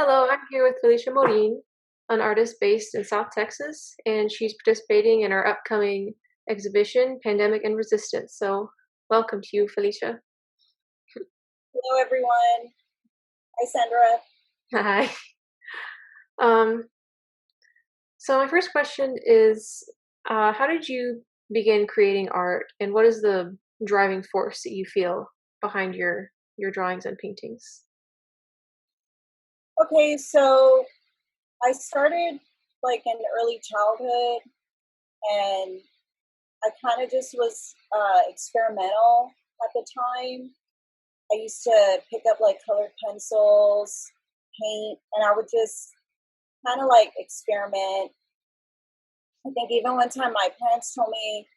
Hello, I'm here with Felicia Morin, an artist based in South Texas, and she's participating in our upcoming exhibition, Pandemic and Resistance. So, welcome to you, Felicia. Hello, everyone. Hi, Sandra. Hi. Um, so, my first question is how did you begin creating art, and what is the driving force that you feel behind your drawings and paintings? Okay, so I started like in early childhood, and I kind of just was experimental at the time. I used to pick up like colored pencils, paint, and I would just kind of like experiment. I think even one time my parents told me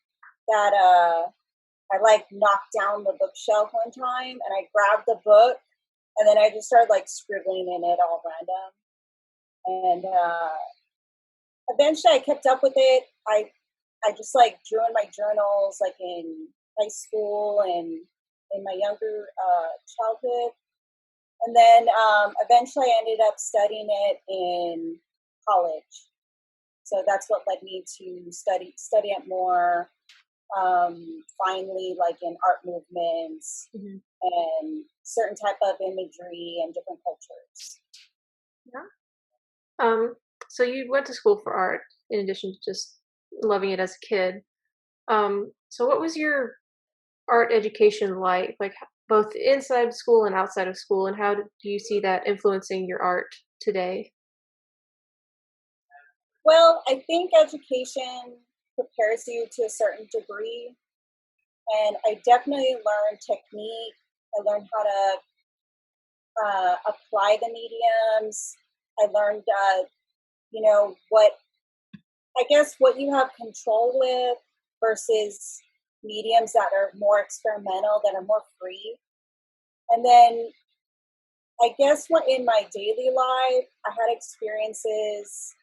that I like knocked down the bookshelf one time, and I grabbed the book, and then I just started like scribbling in it all random. And eventually I kept up with it. I just like drew in my journals like in high school and in my younger childhood. And then eventually I ended up studying it in college. So that's what led me to study it more finely, like in art movements Mhm. and certain type of imagery and different cultures. Yeah. Um, so, you went to school for art in addition to just loving it as a kid. So what was your art education like? Like both inside school and outside of school, and how do you see that influencing your art today? Well, I think education prepares you to a certain degree, and I definitely learned technique. I learned how to apply the mediums. I learned, what I guess what you have control with versus mediums that are more experimental, that are more free. And then I guess what in my daily life, I had experiences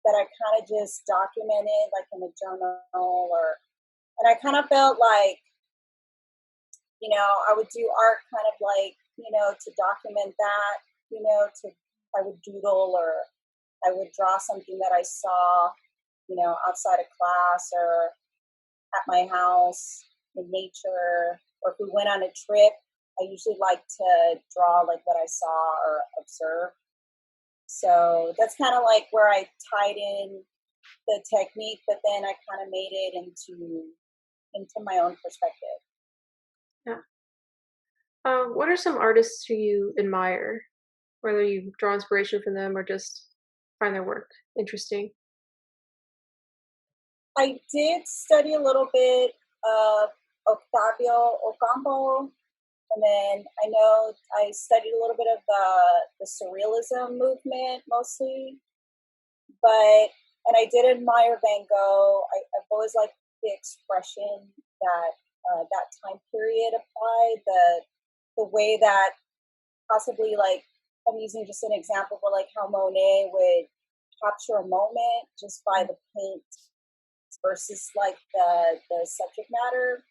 that I kind of just documented, like in a journal, and I kind of felt like, I would do art kind of like, to document that, I would doodle or I would draw something that I saw, outside of class or at my house in nature, or if we went on a trip, I usually like to draw like what I saw or observe. So that's kind of like where I tied in the technique, but then I kind of made it into my own perspective. Yeah. What are some artists who you admire, whether you draw inspiration from them or just find their work interesting? I did study a little bit of Octavio Ocampo, and then I know I studied a little bit of the surrealism movement mostly, but and I did admire Van Gogh. I've always liked the expression that that time period applied, the way that possibly like I'm using just an example, but like how Monet would capture a moment just by the paint versus like the subject matter.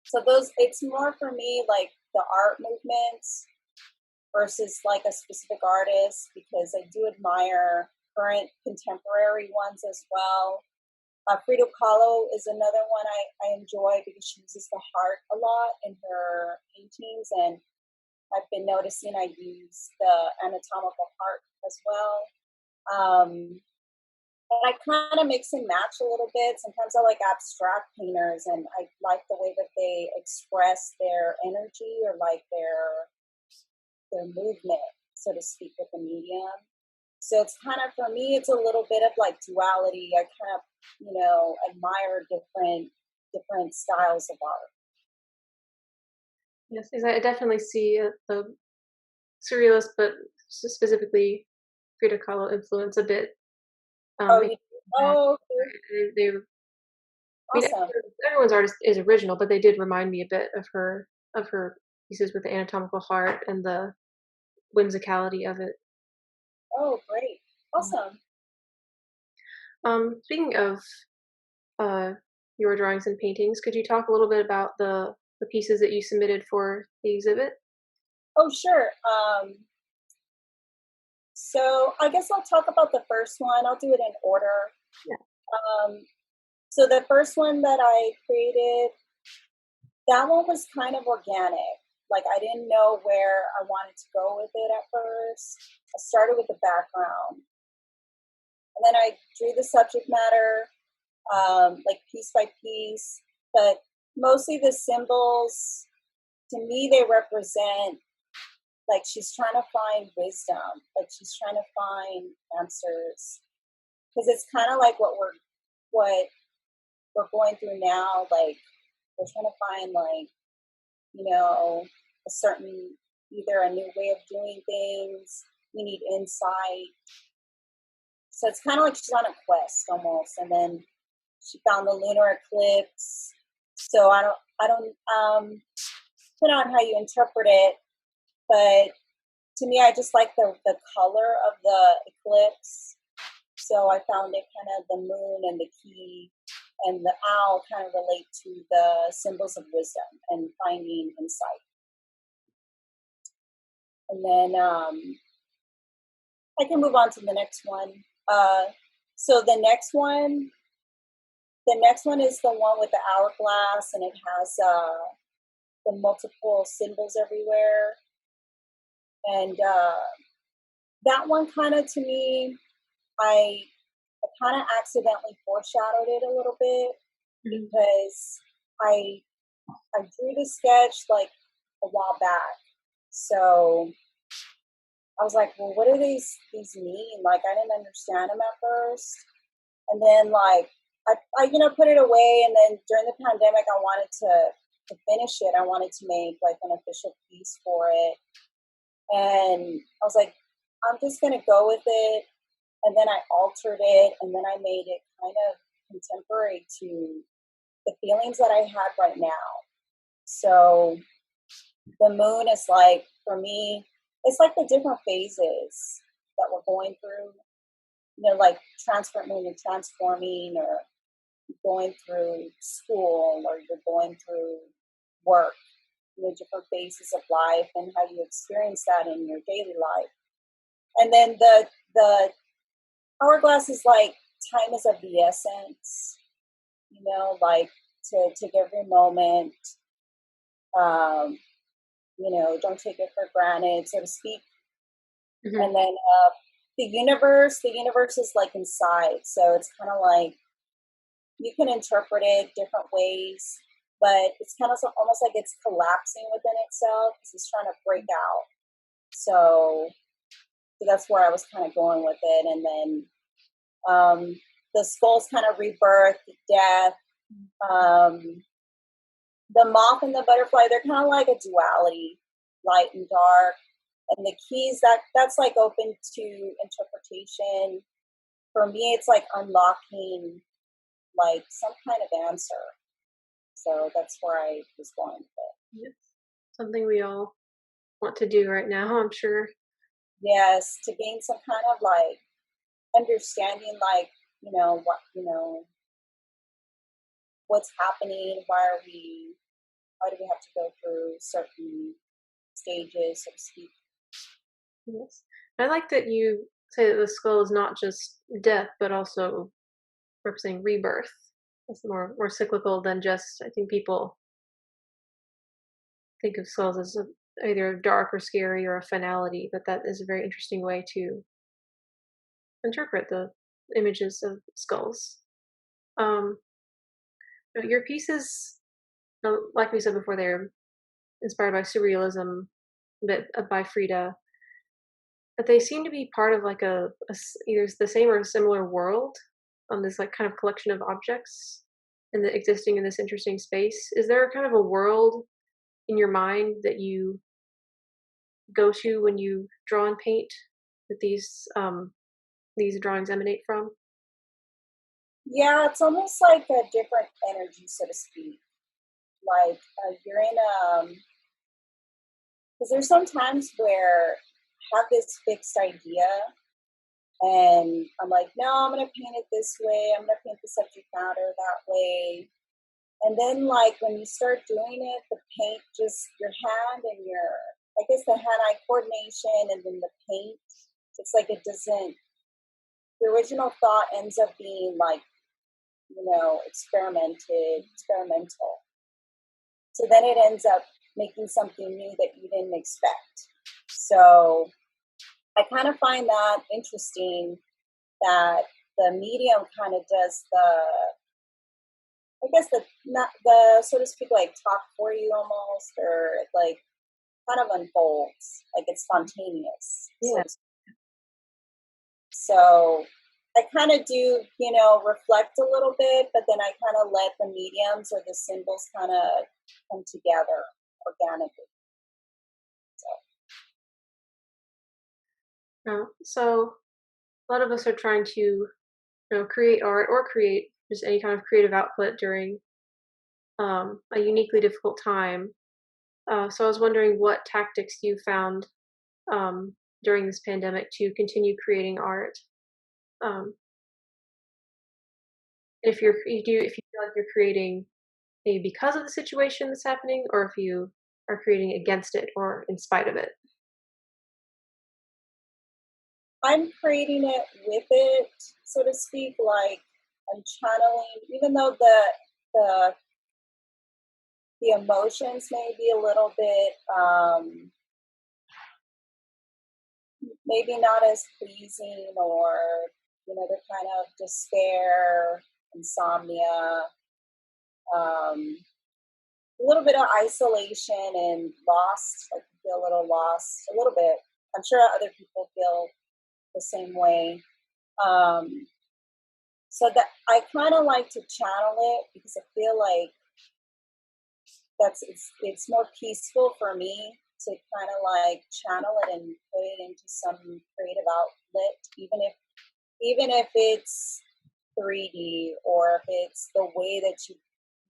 So those it's more for me like the art movements versus like a specific artist because I do admire current contemporary ones as well. Frida Kahlo is another one I enjoy because she uses the heart a lot in her paintings, and I've been noticing I use the anatomical heart as well. Um, but I kind of mix and match a little bit. Sometimes I like abstract painters, and I like the way that they express their energy or like their movement, so to speak, with the medium. So it's kind of for me, it's a little bit of like duality. I kind of, admire different styles of art. Yes, 'cause I definitely see the surrealist, but specifically Frida Kahlo influence a bit. Oh, In that. oh, okay. They I mean, Awesome. everyone's art is original, but they did remind me a bit of her pieces with the anatomical heart and the whimsicality of it. Oh, great. Awesome. Speaking of uh, your drawings and paintings, could you talk a little bit about the pieces that you submitted for the exhibit? Oh, sure. So I guess I'll talk about the first one. I'll do it in order. Yeah. Um, so the first one that I created, that one was kind of organic. Like I didn't know where I wanted to go with it at first. I started with the background, and then I drew the subject matter, like piece by piece. But mostly the symbols, to me, they represent like she's trying to find wisdom, like she's trying to find answers, because it's kind of like what we're going through now. Like we're trying to find like a certain, either a new way of doing things. We need insight. So it's kind of like she's on a quest almost. And then she found the lunar eclipse. So I don't put on how you interpret it, but to me, I just like the color of the eclipse. So I found it kind of the moon and the key and the owl kind of relate to the symbols of wisdom and finding insight. And then I can move on to the next one. So the next one is the one with the hourglass, and it has the multiple symbols everywhere. And that one kind of, to me, I kind of accidentally foreshadowed it a little bit Mhm. because I I drew the sketch like a while back. So I was like, well, what do these mean? Like I didn't understand them at first. And then like I put it away, and then during the pandemic I wanted to finish it. I wanted to make like an official piece for it. And I was like, I'm just gonna go with it. And then I altered it, and then I made it kind of contemporary to the feelings that I had right now. So the moon is like, for me, it's like the different phases that we're going through, like when you're transforming, or going through school, or you're going through work, different phases of life and how you experience that in your daily life. And then the hourglass is like time is of the essence, like to take every moment, um, don't take it for granted, so to speak. Mhm. And then the universe is like inside. So it's kind of like you can interpret it different ways, but it's kind of almost like it's collapsing within itself because it's trying to break out. So that's where I was kind of going with it. And then the skull's kind of rebirth, death. Um, the moth and the butterfly, they're kind of like a duality, light and dark. And the keys, that's like open to interpretation. For me, it's like unlocking like some kind of answer. So that's where I was going with it. Yes. Something we all want to do right now, I'm sure. Yes, to gain some kind of like understanding, like what's happening. Why do we have to go through certain stages, so to speak? Yes. I like that you say that the skull is not just death, but also representing rebirth. It's more cyclical than just. I think people think of skulls as either dark or scary or a finality, but that is a very interesting way to interpret the images of skulls. Um, your pieces, like we said before, they're inspired by surrealism, but by Frida. But they seem to be part of like either the same or a similar world on this like kind of collection of objects and the existing in this interesting space. Is there kind of a world in your mind that you go to when you draw and paint that these drawings emanate from? Yeah, it's almost like a different energy, so to speak. Like you're in because there's some times where I have this fixed idea, and I'm like, no, I'm gonna paint it this way. I'm gonna paint the subject matter that way. And then, like when you start doing it, the paint just your hand and your, I guess, the hand-eye coordination, and then the paint. It's like it doesn't, the original thought ends up being like, experimental. So then it ends up making something new that you didn't expect. So I kind of find that interesting that the medium kind of does I guess not the, so to speak, like talk for you almost, or like kind of unfolds, like it's spontaneous. Yeah. So I kind of do, reflect a little bit, but then I kind of let the mediums or the symbols kind of come together organically. So a lot of us are trying to, create art or create just any kind of creative output during a uniquely difficult time. So I was wondering what tactics you found during this pandemic to continue creating art. Um, if if you feel like you're creating maybe because of the situation that's happening, or if you are creating against it or in spite of it. I'm creating it with it, so to speak, like I'm channeling, even though the the emotions may be a little bit maybe not as pleasing, or the kind of despair, insomnia, a little bit of isolation and lost, like you feel a little lost, a little bit. I'm sure other people feel the same way. Um, so that I kind of like to channel it because I feel like it's more peaceful for me to kind of like channel it and put it into some creative outlet, even if it's 3D, or if it's the way that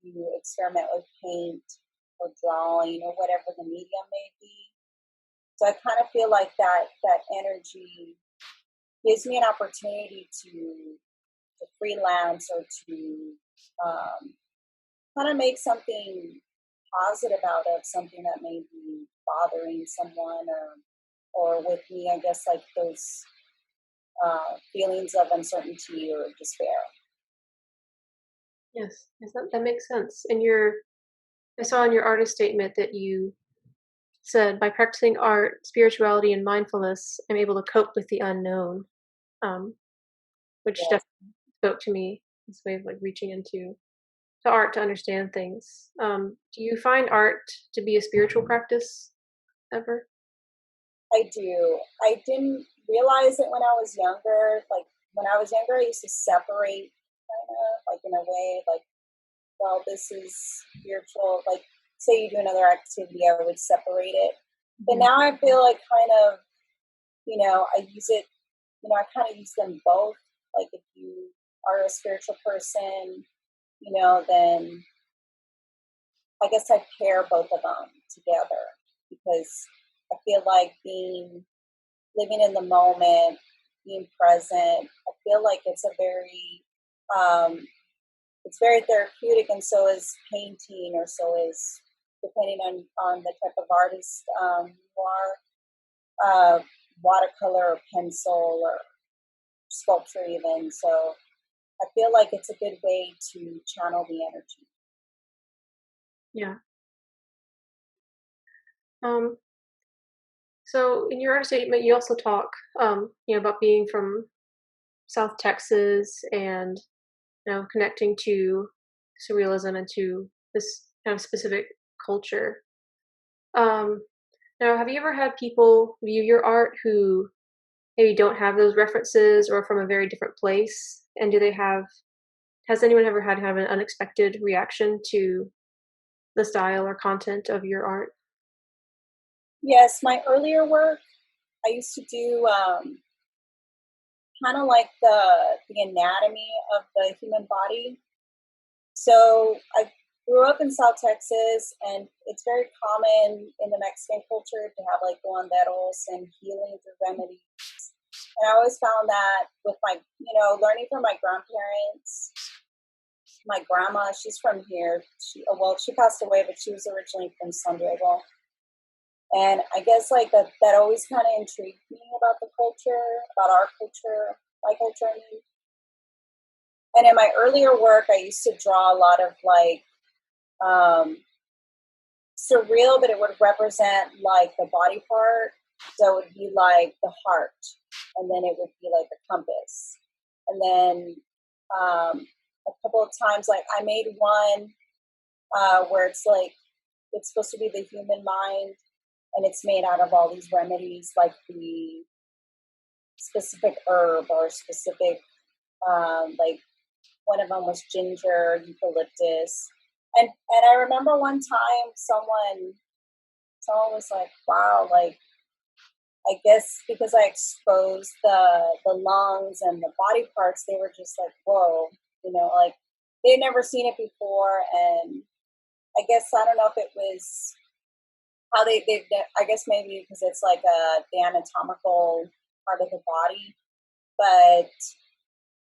you experiment with paint or drawing or whatever the medium may be. So I kind of feel like that energy gives me an opportunity to freelance, or to kind of make something positive out of something that may be bothering someone, or with me, I guess, like those feelings of uncertainty or despair. Yes, that makes sense. And I saw in your artist statement that you said, by practicing art, spirituality, and mindfulness, I'm able to cope with the unknown, um, which Yes, definitely spoke to me. This way of like reaching into to art to understand things. Do you find art to be a spiritual practice ever? I do. I didn't realize it when I was younger. Like when I was younger, I used to separate, kind of like in a way, like, well, this is spiritual. Like, say you do another activity, I would separate it. But Mhm. now I feel like kind of, I use it, I kind of use them both. Like if you are a spiritual person, then I guess I pair both of them together, because I feel like living in the moment, being present, I feel like um, it's very therapeutic, and so is painting, or so is, depending on the type of artist you are, watercolor or pencil or sculpture even. So I feel like it's a good way to channel the energy. Yeah. Um, so in your artist statement, you also talk, about being from South Texas and connecting to surrealism and to this kind of specific culture. Um, Now, have you ever had people view your art who maybe don't have those references or from a very different place? And has anyone ever had kind of an unexpected reaction to the style or content of your art? Yes, my earlier work, I used to do kind of like the anatomy of the human body. So I grew up in South Texas, and it's very common in the Mexican culture to have like guanderos and healing through remedies. And I always found that with my, learning from my grandparents, my grandma, she's from here. She passed away, but she was originally from San Diego. And I guess like that always kind of intrigued me about the culture, about our culture, my culture. I mean, and in my earlier work, I used to draw a lot of like um, surreal, but it would represent like the body part. So it would be like the heart, and then it would be like the compass, and then a couple of times, like I made one where it's like it's supposed to be the human mind, and it's made out of all these remedies, like the specific herb or specific, like one of them was ginger, eucalyptus, and I remember one time someone was like, "Wow, like I guess because I exposed the lungs and the body parts, they were just like, whoa, like they'd never seen it before." And I guess I don't know if it was how they I guess maybe because it's like the anatomical part of the body, but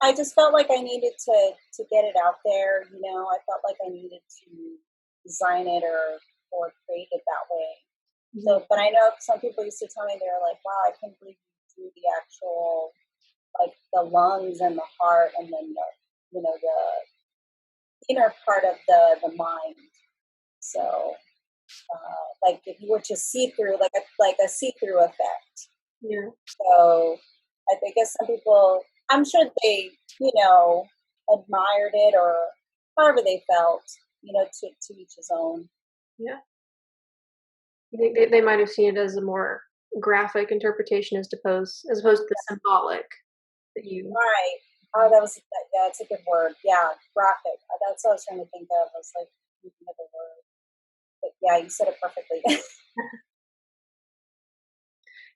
I just felt like I needed to get it out there. I felt like I needed to design it or create it that way. Mhm. So, but I know some people used to tell me, they're like, "Wow, I can't believe you drew the actual, like the lungs and the heart, and then the inner part of the mind." So, like if you were to see through, like a see through effect. Yeah. So, I guess some people, I'm sure they, admired it or however they felt. To each his own. Yeah. I think they might have seen it as a more graphic interpretation as opposed to the symbolic that you. Right. Oh, yeah, it's a good word. Yeah, graphic. That's what I was trying to think of. I was like thinking of the word. But yeah, you said it perfectly.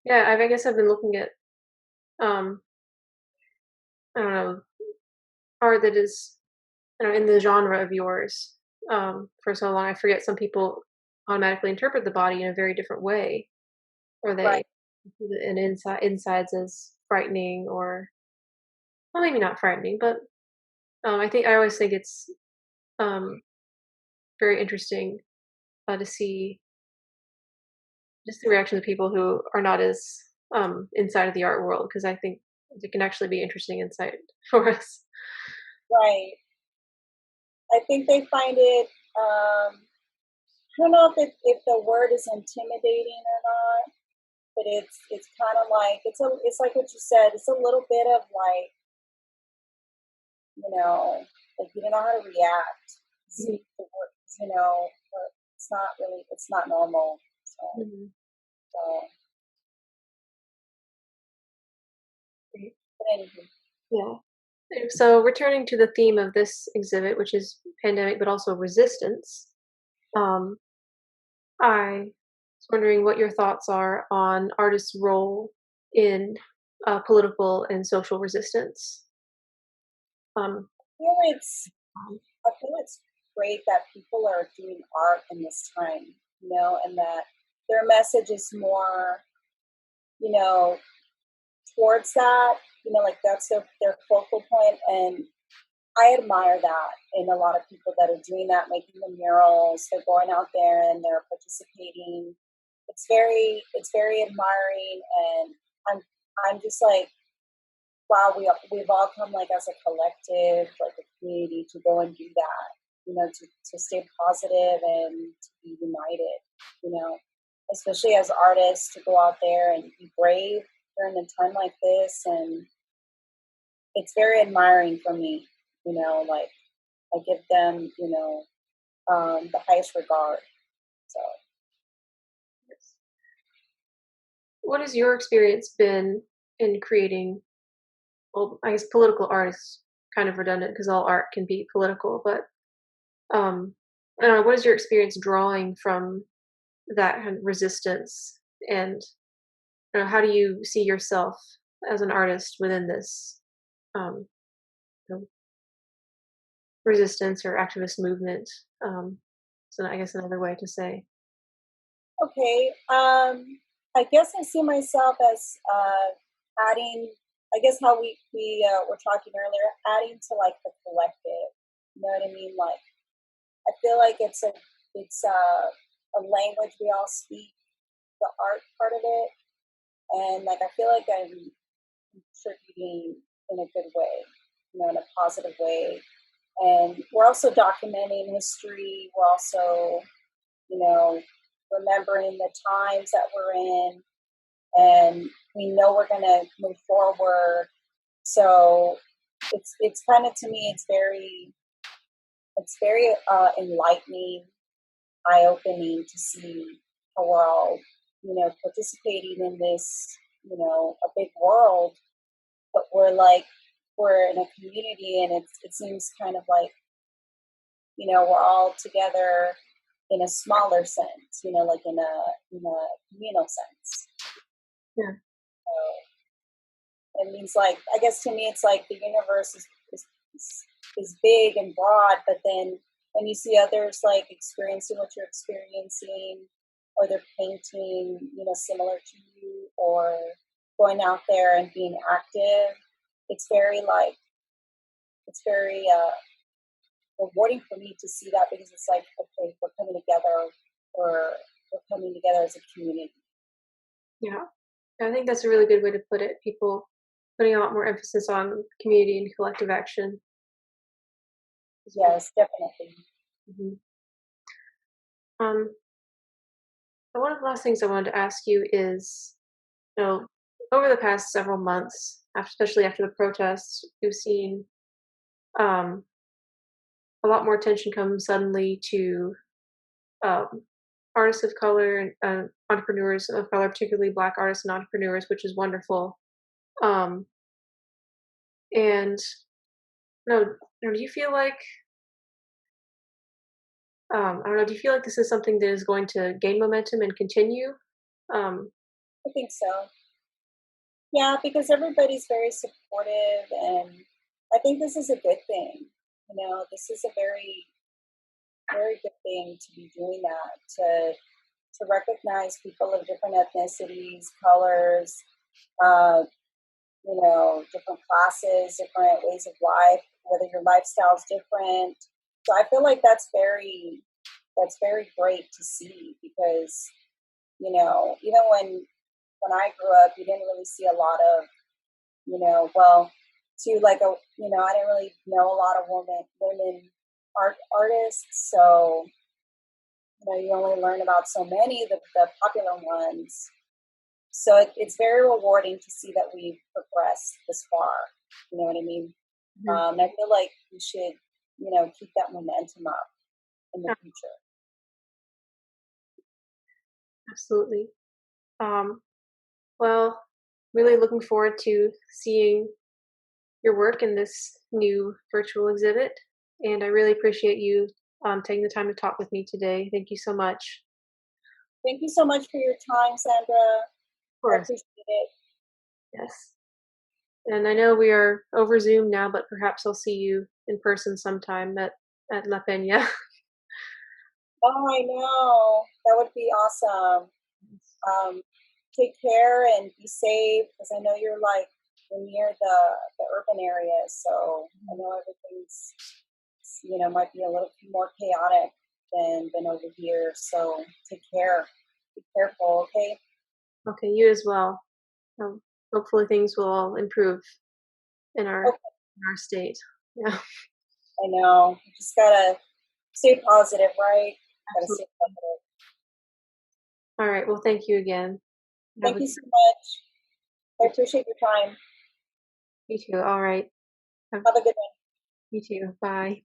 Yeah, I guess I've bbbeen looking at, um, I don't know, art that is, in the genre of yours, for so long. I forget some people automatically interpret the body in a very different way, or Right. they see the insides as frightening, or well, maybe not frightening, but I always think it's um, very interesting to see just the reaction of people who are not as inside of the art world, because I think it can actually be interesting insight for us. Right. I think they find it. I don't know if the word is intimidating or not, but it's kind of like it's like what you said. It's a little bit of like like you don't know how to react. Mhm. The word, but it's not normal. Mhm. So Great. but anyway. Yeah. And so, returning to the theme of this exhibit, which is pandemic, but also resistance, um, I was wondering what your thoughts are on artists' role in political and social resistance. Um, feel it's I feel it's great that people are doing art in this time, and that their message is more, you know, towards that, like that's their focal point. And I admire that in a lot of people that are doing that, making the murals, they're going out there and they're participating. It's very admiring, and I'm I'm just like, wow, we've all come like as a collective, like a community, to go and do that. To stay positive and to be united. Especially as artists, to go out there and be brave during a time like this, and it's very admiring for me. Like I give them, the highest regard. So what has your experience been in creating? Well, I guess political art is kind of redundant because all art can be political, but um, I don't know. What is your experience drawing from that kind of resistance, and how do you see yourself as an artist within this um, you know, resistance or activist movement? So I guess another way to say. okay, I guess I see myself as adding. I guess how we were talking earlier, adding to like the collective. You know what I mean? Like I feel like it's a language we all speak, the art part of it, and like I feel like I'm contributing in a good way, in a positive way. And we're also documenting history. We're also, you know, remembering the times that we're in, and we know we're going to move forward. So it's kind of, to me, it's very enlightening, eye opening to see how we're all, participating in this, a big world, but we're in a community, and it seems kind of like, we're all together in a smaller sense, like in a communal sense. Yeah. It means, like, I guess to me, it's like the universe is big and broad, but then when you see others like experiencing what you're experiencing, or they're painting, similar to you, or going out there and being active, it's very like it's very rewarding for me to see that, because it's like, okay, we're coming together, or we're coming together as a community. Yeah. I think that's a really good way to put it. People putting a lot more emphasis on community and collective action as well. Yes, definitely. Mhm. Um, so one of the last things I wanted to ask you is, you know, over the past several months, especially after the protests, we've seen um, a lot more attention come suddenly to um, artists of color and entrepreneurs of color, particularly Black artists and entrepreneurs, which is wonderful. Um, and do you feel like I don't know, do you feel like this is something that is going to gain momentum and continue? Um, I think so. Yeah, because everybody's very supportive, and I think this is a good thing. This is a very, very good thing to be doing that, to recognize people of different ethnicities, colors, uh, different classes, different ways of life, whether your lifestyle's different. So I feel like that's very great to see, because, even when I grew up, you didn't really see a lot of, well, to like I didn't really know a lot of women artists. So, you only learn about so many of the popular ones. So it's very rewarding to see that we've progressed this far. You know what I mean? mhm, I feel like we should, keep that momentum up in the yeah, future. absolutely. Um, well, really looking forward to seeing your work in this new virtual exhibit, and I really appreciate you taking the time to talk with me today. Thank you so much. Thank you so much for your time, Sandra. Of I course, appreciate it. yes. And I know we are over Zoom now, but perhaps I'll see you in person sometime at La Peña. Oh, I know. That would be awesome. Um, Take care and be safe, because I know you're near the urban area, so I know everything's, might be a little more chaotic than over here. So take care. Be careful, okay? Okay, you as well. Um, hopefully things will all improve Okay, in our state. Yeah, I know. You just gotta stay positive, right? Gotta stay absolutely. positive. All right. Well, thank you again. Have Thank a you so much. I you too. appreciate your time. You too. All right. Have, Have a good one. you too. Bye.